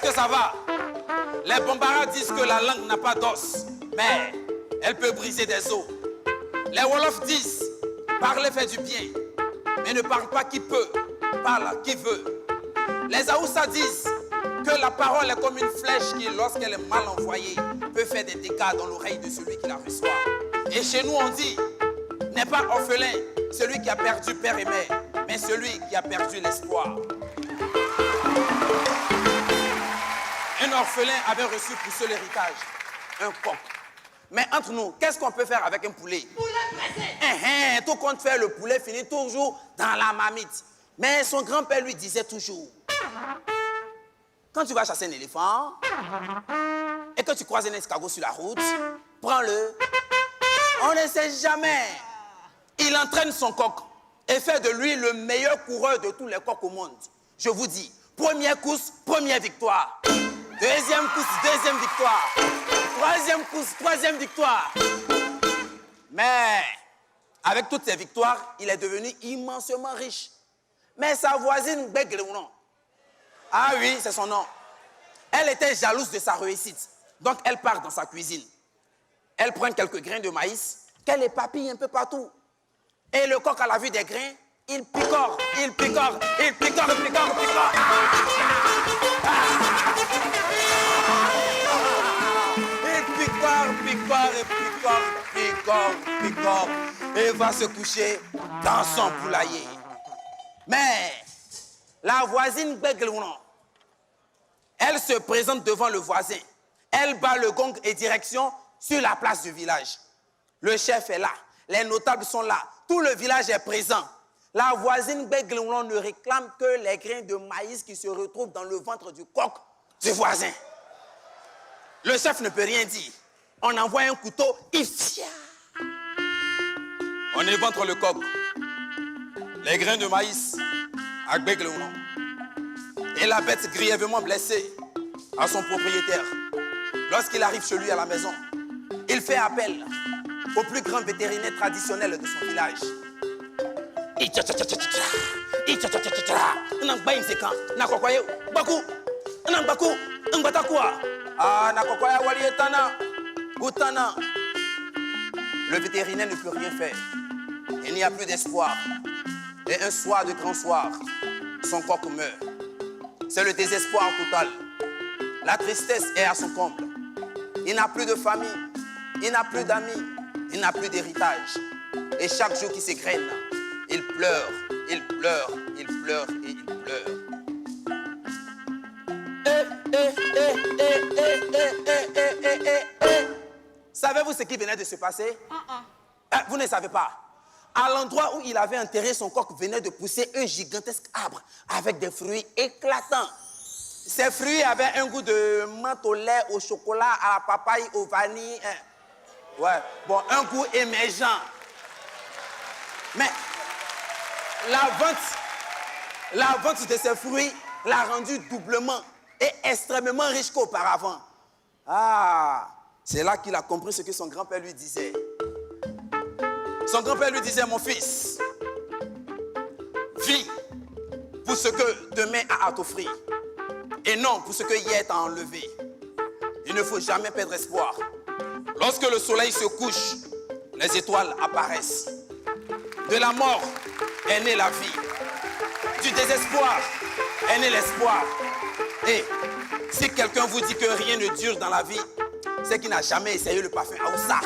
que ça va? Les Bambara disent que la langue n'a pas d'os, mais elle peut briser des os. Les Wolofs disent, parler fait du bien, mais ne parle pas qui peut, parle qui veut. Les Aoussa disent que la parole est comme une flèche qui, lorsqu'elle est mal envoyée, peut faire des dégâts dans l'oreille de celui qui la reçoit. Et chez nous, on dit, n'est pas orphelin celui qui a perdu père et mère, mais celui qui a perdu l'espoir. Un orphelin avait reçu pour seul héritage un coq. Mais entre nous, qu'est-ce qu'on peut faire avec un poulet? Poulet pressé. Tout compte faire, le poulet finit toujours dans la marmite. Mais son grand-père lui disait toujours, quand tu vas chasser un éléphant et que tu croises un escargot sur la route, prends-le. On ne sait jamais. Il entraîne son coq et fait de lui le meilleur coureur de tous les coqs au monde. Je vous dis, première course, première victoire. Deuxième course, deuxième victoire. Troisième course, troisième victoire. Mais avec toutes ces victoires, il est devenu immensément riche. Mais sa voisine, Begleounon, ah oui, c'est son nom. Elle était jalouse de sa réussite. Donc elle part dans sa cuisine. Elle prend quelques grains de maïs qu'elle éparpille un peu partout. Et le coq, à la vue des grains, il picore, il picore, il picore, il picore, il picore. Il picore, picore, picore, picore, picore. Et va se coucher dans son poulailler. Mais la voisine Begleounon, elle se présente devant le voisin. Elle bat le gong et direction sur la place du village. Le chef est là, les notables sont là, tout le village est présent. La voisine Begleounon ne réclame que les grains de maïs qui se retrouvent dans le ventre du coq du voisin. Le chef ne peut rien dire. On envoie un couteau, il tire. On éventre le coq. Les grains de maïs à Begleounon. Et la bête grièvement blessée à son propriétaire. Lorsqu'il arrive chez lui à la maison, il fait appel au plus grand vétérinaire traditionnel de son village. Le vétérinaire ne peut rien faire. Il n'y a plus d'espoir. Et un soir de grand soir, son coq meurt. C'est le désespoir total. La tristesse est à son comble. Il n'a plus de famille, il n'a plus d'amis, il n'a plus d'héritage. Et chaque jour qui s'égrène, il pleure, il pleure, il pleure et il pleure. Savez-vous ce qui venait de se passer? Vous ne savez pas. À l'endroit où il avait enterré son coq venait de pousser un gigantesque arbre avec des fruits éclatants. Ces fruits avaient un goût de menthe au lait, au chocolat, à la papaye, au vanille. Ouais, bon, un goût émergent. Mais la vente de ces fruits l'a rendu doublement et extrêmement riche qu'auparavant. Ah, c'est là qu'il a compris ce que son grand-père lui disait. Son grand-père lui disait, mon fils, vis pour ce que demain a à t'offrir et non pour ce que hier t'a enlevé. Il ne faut jamais perdre espoir. Lorsque le soleil se couche, les étoiles apparaissent. De la mort est née la vie. Du désespoir est né l'espoir. Et si quelqu'un vous dit que rien ne dure dans la vie, c'est qu'il n'a jamais essayé le parfum Aoussa.